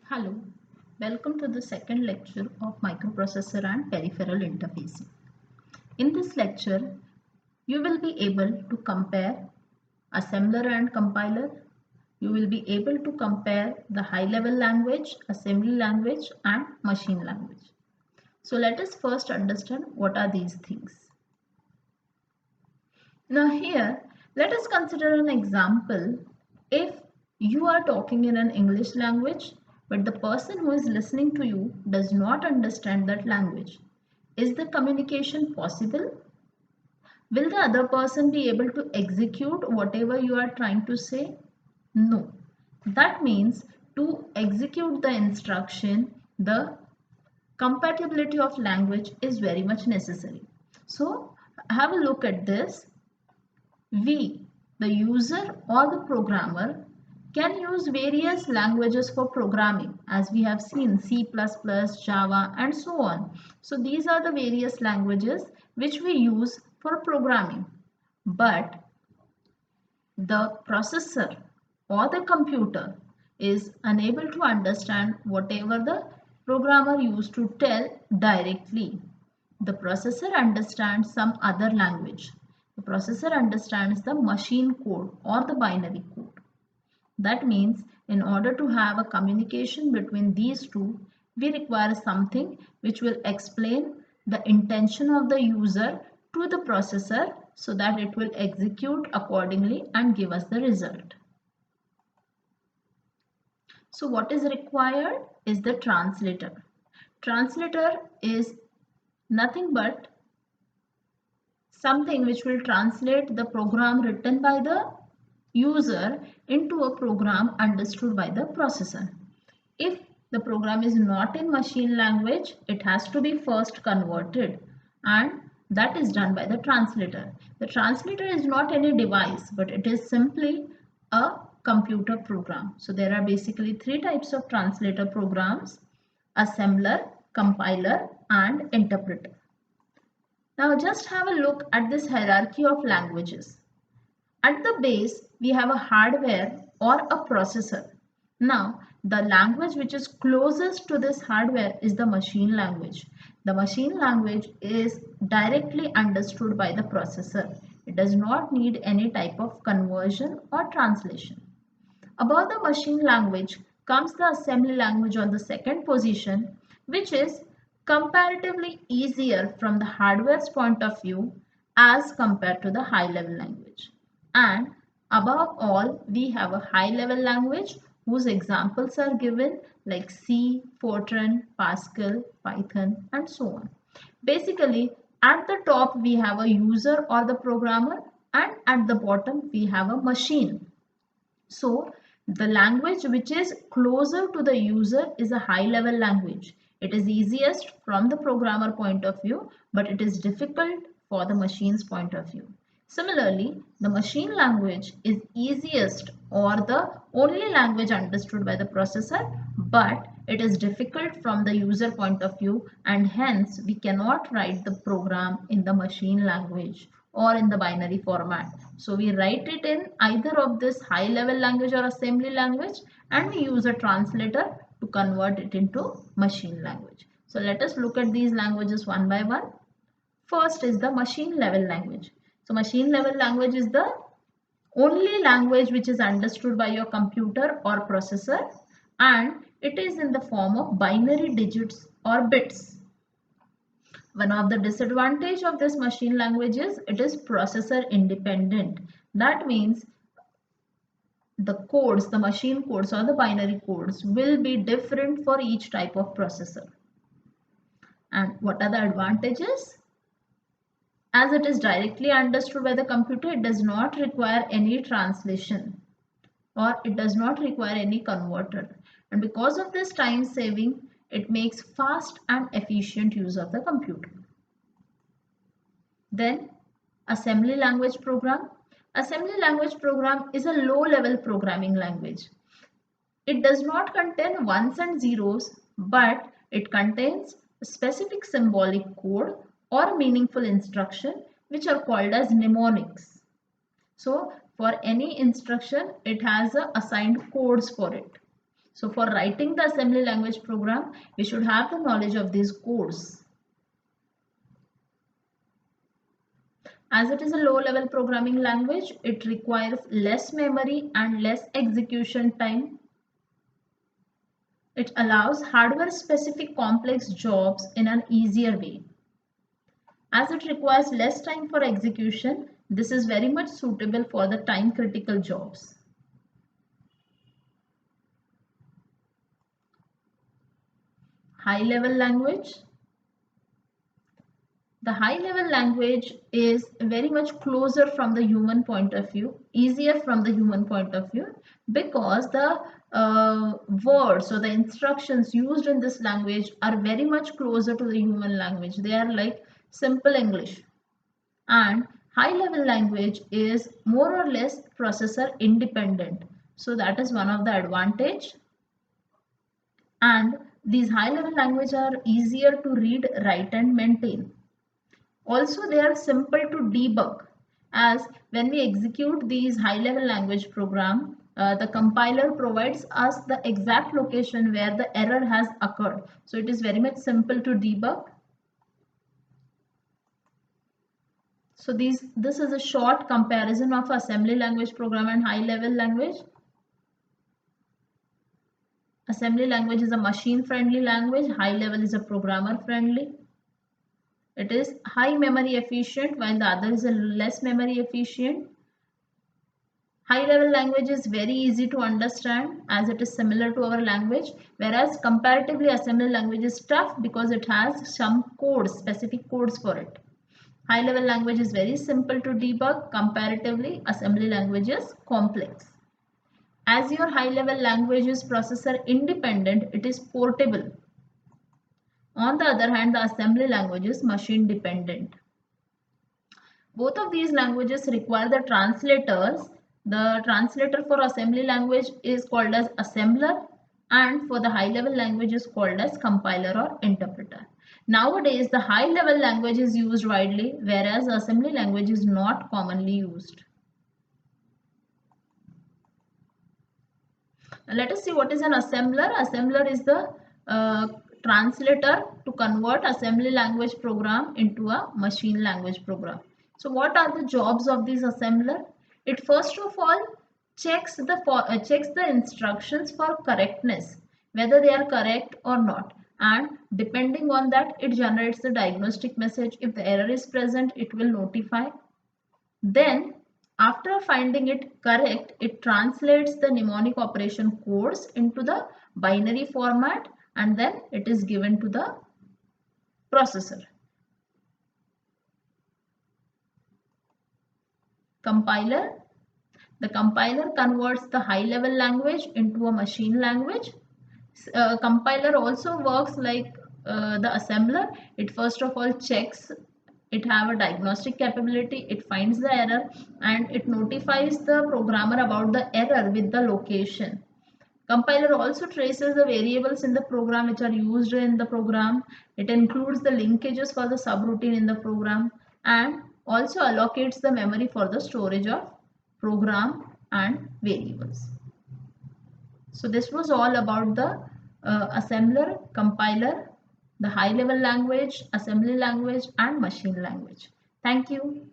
Hello, welcome to the second lecture of microprocessor and peripheral interfacing. In this lecture, you will be able to compare assembler and compiler. You will be able to compare the high-level language, assembly language and machine language. So let us first understand what are these things. Now here, let us consider an example. If you are talking in an English language, but the person who is listening to you does not understand that language, is the communication possible? Will the other person be able to execute whatever you are trying to say? No. That means to execute the instruction, the compatibility of language is very much necessary. So have a look at this. We, the user or the programmer, can use various languages for programming, as we have seen C++, Java and so on. So these are the various languages which we use for programming. But the processor or the computer is unable to understand whatever the programmer used to tell directly. The processor understands some other language. The processor understands the machine code or the binary code. That means in order to have a communication between these two, we require something which will explain the intention of the user to the processor so that it will execute accordingly and give us the result. So what is required is the translator. Translator is nothing but something which will translate the program written by the user into a program understood by the processor. If the program is not in machine language, it has to be first converted, and that is done by the translator. The translator is not any device, but it is simply a computer program. So there are basically three types of translator programs: assembler, compiler and interpreter. Now just have a look at this hierarchy of languages. At the base, we have a hardware or a processor. Now, the language which is closest to this hardware is the machine language. The machine language is directly understood by the processor. It does not need any type of conversion or translation. Above the machine language comes the assembly language on the second position, which is comparatively easier from the hardware's point of view as compared to the high level language. And above all, we have a high level language whose examples are given like C, Fortran, Pascal, Python and so on. Basically, at the top we have a user or the programmer, and at the bottom we have a machine. So the language which is closer to the user is a high level language. It is easiest from the programmer point of view, but it is difficult for the machine's point of view. Similarly, the machine language is easiest or the only language understood by the processor, but it is difficult from the user point of view, and hence we cannot write the program in the machine language or in the binary format. So we write it in either of this high level language or assembly language, and we use a translator to convert it into machine language. So let us look at these languages one by one. First is the machine level language. So machine level language is the only language which is understood by your computer or processor, and it is in the form of binary digits or bits. One of the disadvantage of this machine language is it is processor independent. That means the codes, the machine codes or the binary codes will be different for each type of processor. And what are the advantages? As it is directly understood by the computer, it does not require any translation or it does not require any converter. And because of this time saving, it makes fast and efficient use of the computer. Then assembly language program. Assembly language program is a low level programming language. It does not contain ones and zeros, but it contains specific symbolic code or meaningful instruction which are called as mnemonics. So for any instruction, it has assigned codes for it. So for writing the assembly language program, we should have the knowledge of these codes. As it is a low-level programming language, it requires less memory and less execution time. It allows hardware-specific complex jobs in an easier way. As it requires less time for execution, this is very much suitable for the time-critical jobs. High-level language. The high-level language is very much closer from the human point of view, easier from the human point of view, because the words or the instructions used in this language are very much closer to the human language. They are like simple English. And high-level language is more or less processor independent. So that is one of the advantage. And these high-level languages are easier to read, write, and maintain. Also, they are simple to debug, as when we execute these high-level language program, the compiler provides us the exact location where the error has occurred. So it is very much simple to debug. So this is a short comparison of assembly language program and high-level language. Assembly language is a machine-friendly language. High-level is a programmer-friendly. It is high memory efficient while the other is a less memory efficient. High level language is very easy to understand as it is similar to our language, whereas comparatively assembly language is tough because it has some codes, specific codes for it. High level language is very simple to debug. Comparatively assembly language is complex. As your high level language is processor independent, it is portable. On the other hand, the assembly language is machine dependent. Both of these languages require the translators. The translator for assembly language is called as assembler, and for the high level language is called as compiler or interpreter. Nowadays, the high level language is used widely, whereas the assembly language is not commonly used. Let us see what is an assembler. Assembler is the translator to convert assembly language program into a machine language program. So what are the jobs of this assembler? It first of all checks the instructions for correctness, whether they are correct or not, and depending on that it generates the diagnostic message. If the error is present, it will notify. Then after finding it correct, it translates the mnemonic operation codes into the binary format, and then it is given to the processor. Compiler. The compiler converts the high level language into a machine language. Compiler also works like the assembler. It first of all checks, it have a diagnostic capability, it finds the error and it notifies the programmer about the error with the location. Compiler also traces the variables in the program which are used in the program. It includes the linkages for the subroutine in the program and also allocates the memory for the storage of program and variables. So this was all about the assembler, compiler, the high level language, assembly language and machine language. Thank you.